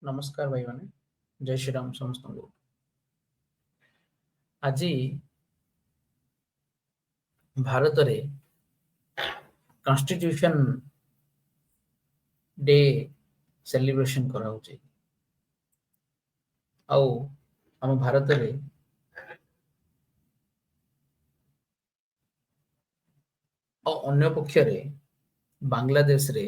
नमस्कार भाई माने जय श्री राम समस्त को आज भारत रे कॉन्स्टिट्यूशन डे सेलिब्रेशन करा होचे आउ हम भारत रे अन्य पक्ष रे बांग्लादेश रे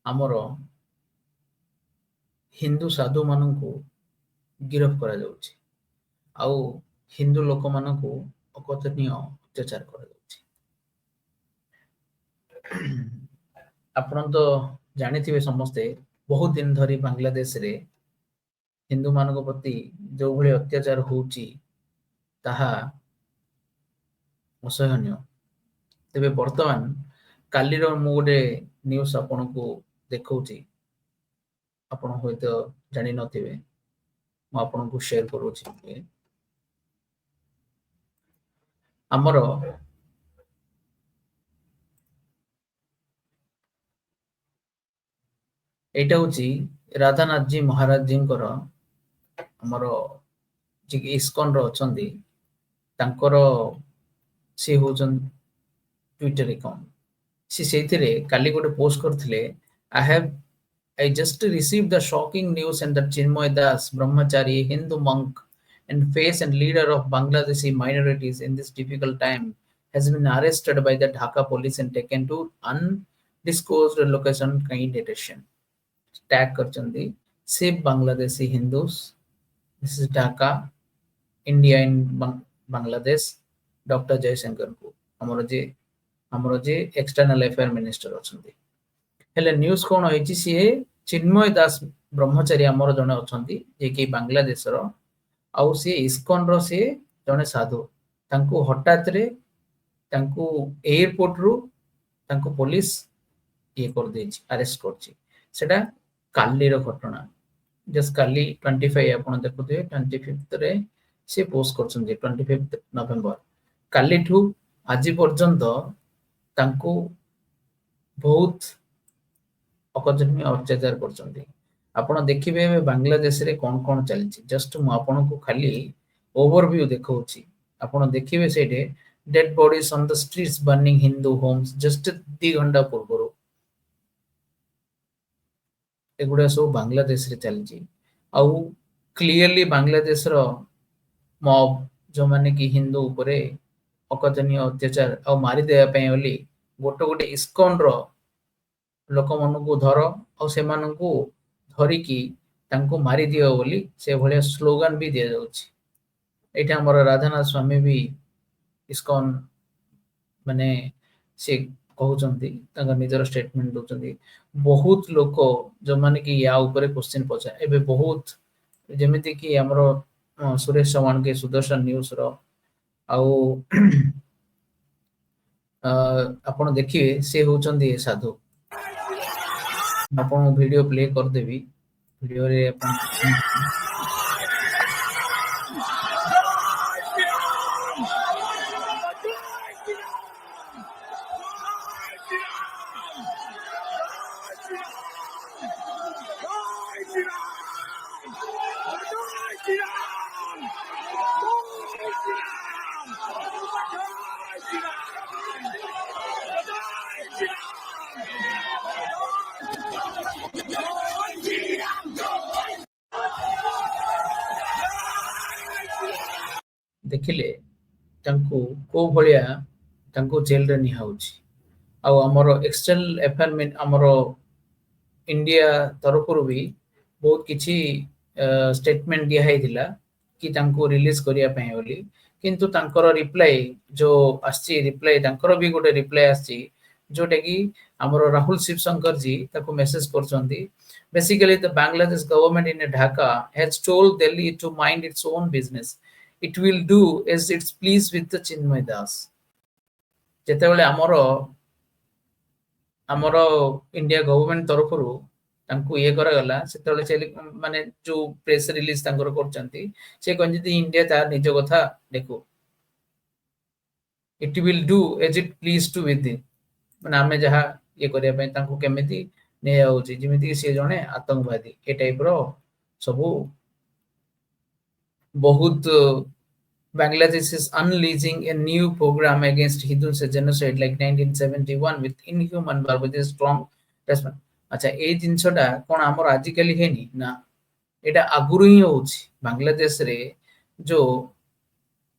हमर हिंदू साधु मानन को गिरफ्त करा जाउची आउ हिंदू लोक मानन को अकथनीय अत्याचार करा जाउची आपण तो जानिथिबे समस्ते बहुत दिन धरी बांग्लादेश रे हिंदू मानक प्रति जो भली अत्याचार होउची ताहा असहनीय तेबे वर्तमान कालीर मु गोटे न्यूज आपण को देखौची आपण होइत जानि नथिबे मु आपण को शेयर करूची हमरो एटा होची राधानाथ जी महाराज जी हमरो जे इस्कॉन रो अछंदी तांकर से होजन ट्विटर अकाउंट सी सेथिरे काली गोटे पोस्ट करथिले I just received the shocking news and that Chinmoy Das, Brahmachari, Hindu monk, and face and leader of Bangladeshi minorities in this difficult time, has been arrested by the Dhaka police and taken to undisclosed location kind detention. Tag karchandi, save Bangladeshi Hindus. This is Dhaka, India in Bangladesh. Dr. Jaishankar को हमरो जे external affair minister अछंदी हेले news कोन होईची सी चिन्मय दास ब्रह्मचारी हमर जने अछंती जे कि बांग्लादेश रो आउ सी ISKCON रो सी जने साधु तांको हठात रे तांको एयरपोर्ट रु तांको पुलिस ये कर देछि अरेस्ट करछि सेटा काली रो घटना जस्ट काली 25 आपण देखुते 25th रे से पोस्ट करछन 25th नवंबर काली ठू आज पर्यंत तांको बहुत अकथनीय अत्याचार करछन्ती आपण देखिबे बांग्लादेश रे कोन कोन चलछि जस्ट मु आपण को खाली ओवरव्यू देखौछि आपण देखिबे सेटे dead bodies on the streets burning Hindu homes just 2 घंटा पूर्व एगुडा सो बांग्लादेश रे चलछि आउ क्लियरली बांग्लादेश रो मॉब जो माने कि हिंदू ऊपरे अकथनीय अत्याचार आ मारी देया पय ओली गोटे गोटे इस्कॉन रो लोक मन को धर और से मन को धरी की तांको मारी दियो बोली से भले स्लोगन भी दिया जाउची एटा हमर राधानाथ स्वामी भी इस्कॉन माने से कहउचंती तांका निजर स्टेटमेंट दोचंती बहुत लोक जो माने कि या ऊपर क्वेश्चन पछा एबे बहुत जेमिति कि हमर सुरेश चौहान के सुदर्शन न्यूज रो आउ आपण देखिए से होचंदी साधु आपण वीडियो प्ले कर देबी वीडियो रे आपण देखिले तांको को भलिया तांको जेल रे निहाउची आ हमर एक्सटर्नल अफेयर में हमर इंडिया तरफरु भी बहुत किछि स्टेटमेंट दिया हैदिला कि तांको रिलीज करिया पय होली किंतु तांकर रिप्लाई जो आछि रिप्लाई तांकर भी गोटे रिप्लाई आछि जोटा कि हमर राहुल शिवशंकर जी ताको मैसेज करचंदी basically the Bangladesh government in Dhaka has told Delhi to mind its own business it will do as it's pleased with the Chinmay Das जेते बेले हमरो इंडिया गवर्नमेंट तरफरु तांको ये करा गला सेते बेले से माने जो प्रेस रिलीज तांकर करचंती से कहंती इंडिया तार निज कथा देखो it will do as it pleased to with it माने हमें जहा ये करिया पय तांको केमिति ନିଆଯାଉଛି ଯେମିତି ସେ ଜଣେ ଆତଙ୍କବାଦୀ ଏ ଟାଇପର ସବୁ ବହୁତ Bangladesh is unleashing a new program against Hindus genocide like 1971 with inhuman barbarity strong response. अच्छा ए जिनसटा कोन हमर आजिकली हेनी ना एटा आगुरु ही होछि बांग्लादेश रे जो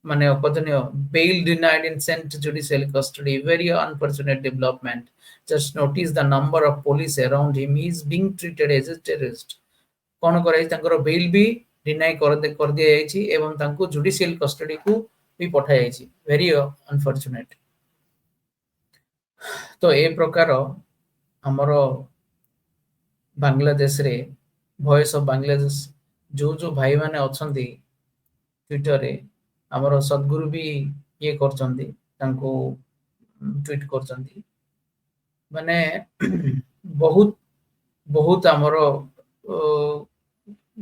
माने अकथनीय bail denied in sent judicial custody very unfortunate development just notice the number of police around him he is being treated as a terrorist कोन कराई तांकर बेल भी डिनाई कर दिया जायछि एवं तांको जुडिशियल कस्टडी को भी पठा जायछि वेरी अनफॉर्चुनेट तो ए प्रकार हमर बांग्लादेश रे वॉइस ऑफ बांग्लादेश जो जो भाई माने अछंती ट्विटर रे हमर सद्गुरु भी ये करचंती तांको ट्वीट करचंती माने बहुत बहुत हमर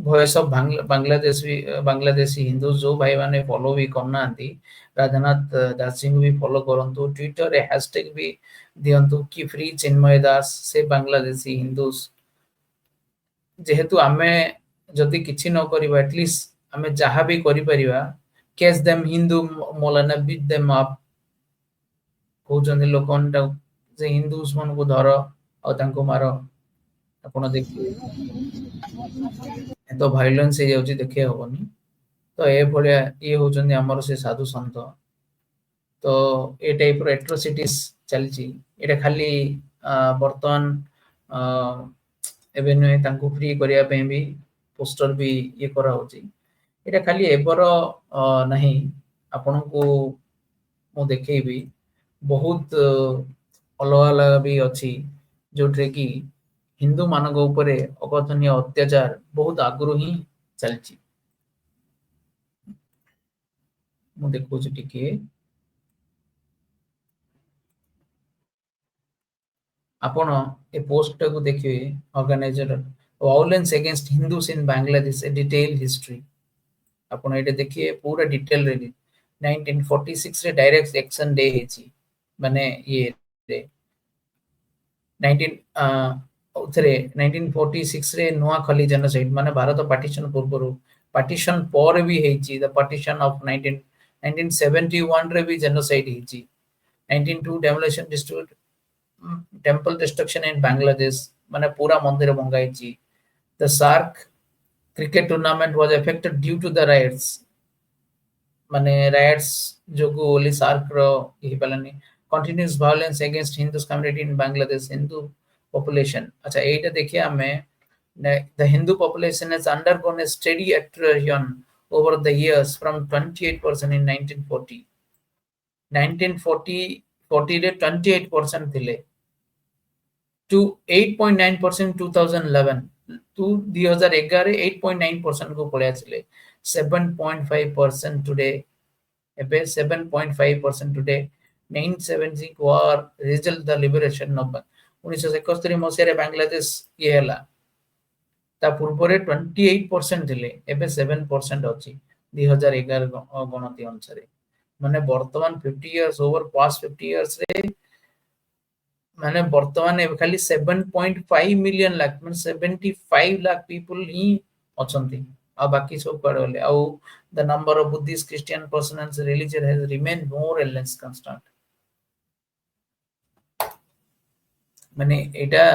वॉइस ऑफ बांग्लादेश भी बांग्लादेशी हिंदू जो भाई माने फॉलो भी करना राधानाथ दास जी भी फॉलो करंतु ट्विटर रे हैशटैग भी दियंतु कि फ्री चिन्मय दास से बांग्लादेशी हिंदूस जेहेतु आमे जदि किछि न करिबा एटलीस्ट आमे जहा भी करि परिबा कैच देम हिंदू मौलाना बीट देम अप कहउछन लोकन जे हिंदूस मन को धर और तांको मारो आपण देखि तो भाइलेंस हे जाउची देखे होबनी तो ए भलिया ये होचन हमर से साधु संत तो ए टाइप रो एट्रोसिटीज चलची एटा खाली वर्तमान एबे नुहे तांको फ्री करिया पे भी पोस्टर भी ये करा होची एटा खाली एबर नहीं आपन को मु देखेबी बहुत अलग अलग भी अछि जोट्रे की हिंदू मानक ऊपर अकथनीय अत्याचार बहुत आगुरु ही चलची मु देखु छी टिके आपण ए पोस्ट को देखिए ऑर्गेनाइजर वायलेंस अगेंस्ट हिंदूज इन बांग्लादेश ए डिटेल हिस्ट्री आपण एटे देखिए पूरा डिटेल रे 1946 रे डायरेक्ट एक्शन डे हेची माने ये रे 1946 रे नुआखली जेनोसाइड माने भारत पार्टीशन पूर्वरु पार्टीशन पर भी हेची द पार्टीशन ऑफ 1971 रे भी जेनोसाइड हेची 1902 demolition district temple destruction in Bangladesh माने पूरा मंदिर भंगाइची the SAARC cricket tournament was affected due to the riots माने राइट्स जो को ओली सार्क रो ही पलानी continuous violence against Hindus community in Bangladesh Hindu population अच्छा एटा देखिए हमें the Hindu population has undergone a steady attrition over the years from 28% in 1940 1940 रे 28% थिले to 8.9% 2011 to 2011 8.9% को पळे आछले 7.5% टुडे एबे 7.5% today 970 war result the liberation of 1971 मसिया रे बांग्लादेश ये हला ता पूर्व रे 28% थिले एबे 7% अछि 2011 गणति अनुसार माने वर्तमान 50 इयर्स ओवर पास्ट 50 इयर्स रे माने वर्तमान एबे खाली 7.5 मिलियन लाख माने 75 लाख पीपल ही अछंती आ बाकी सब पड़े होले आ the number of Buddhist Christian persons religion has remain more or less constant माने एटा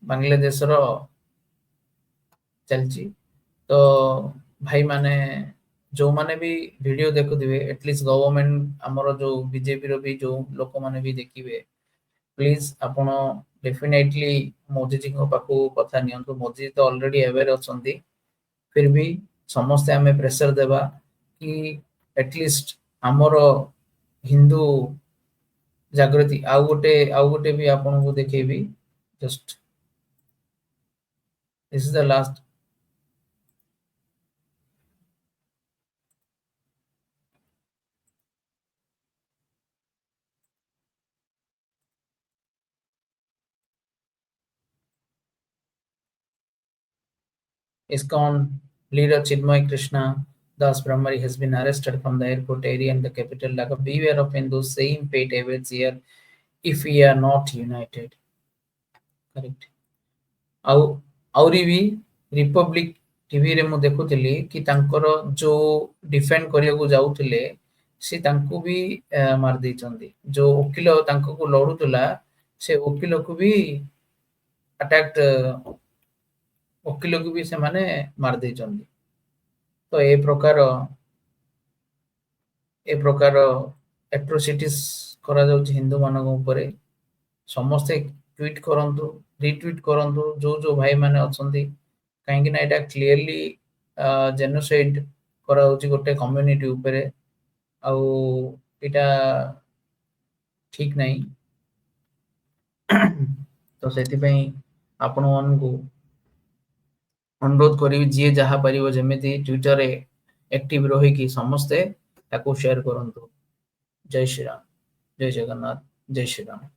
बांग्लादेश रो चलची तो भाई माने जो माने भी वीडियो देखु दिबे एटलीस्ट गवर्नमेंट हमरो जो बीजेपी रो भी जो लोक माने भी देखिबे प्लीज आपण डेफिनेटली मोदी जी को पाखु कथा नियंतु मोदी तो ऑलरेडी अवेयर अछंती फिर भी समस्त हमें प्रेशर देबा कि एटलीस्ट हमरो हिंदू जागृति आउ गोटे भी आपण को देखेबी just this is the last ISKCON leader Chinmay Krishna Das Brahmari has been arrested from the airport area in the capital. Like a beware of Hindus, same fate awaits here if we are not united. Correct. ଆଉ ଆହୁରି ବି republic ଟିଭିରେ ମୁଁ ଦେଖୁଥିଲି କି ତାଙ୍କର ଯୋଉ defend କରିବାକୁ ଯାଉଥିଲେ ସେ ତାଙ୍କୁ ବି ମାରି ଦେଇଛନ୍ତି। ଯୋଉ ଓକିଲ ତାଙ୍କୁ ଲଢୁଥିଲା ସେ ଓକିଲକୁ ବି ଆଟାକ୍ ଓକିଲକୁ ବି ସେମାନେ ମାରି ଦେଇଛନ୍ତି। ତ ଏ ପ୍ରକାର ଆଟ୍ରୋସିଟିସ୍ କରାଯାଉଛି ହିନ୍ଦୁ ମାନଙ୍କ ଉପରେ। ସମସ୍ତେ ଟ୍ୱିଟ୍ କରନ୍ତୁ, ରିଟ୍ୱିଟ୍ କରନ୍ତୁ ଯୋଉ ଯୋଉ ଭାଇ ମାନେ ଅଛନ୍ତି, କାହିଁକି ନା ଏଇଟା କ୍ଲିୟରଲି ଜେନୋସାଇଡ୍ କରାହଉଛି ଗୋଟେ କମ୍ୟୁନିଟି ଉପରେ। ଆଉ ଏଇଟା ଠିକ ନାହିଁ। ତ ସେଥିପାଇଁ ଆପଣ ମାନଙ୍କୁ ଅନୁରୋଧ କରିବି ଯିଏ ଯାହା ପାରିବ ଯେମିତି ଟ୍ୱିଟରରେ ଆକ୍ଟିଭ ରହିକି ସମସ୍ତେ ତାକୁ ସେୟାର କରନ୍ତୁ। ଜୟ ଶ୍ରୀରାମ, ଜୟ ଜଗନ୍ନାଥ, ଜୟ ଶ୍ରୀରାମ।